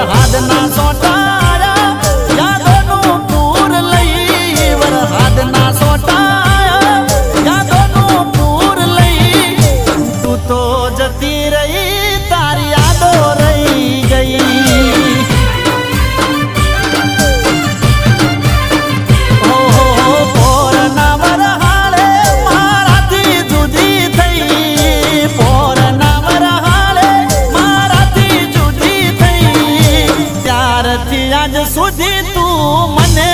વરહાદના સોટાયા યાદોનું પૂર લઈ વરહાદના સોટાયા યાદોનું પૂર લઈ તું તો જતી રહી તારી યાદો રહી ગઈ પોરના વરહાળે મારાથી જુદી થઈ પોરના વરહાળે મારાથી જુદી થઈ ત્યારથી આજ સુધી તું મને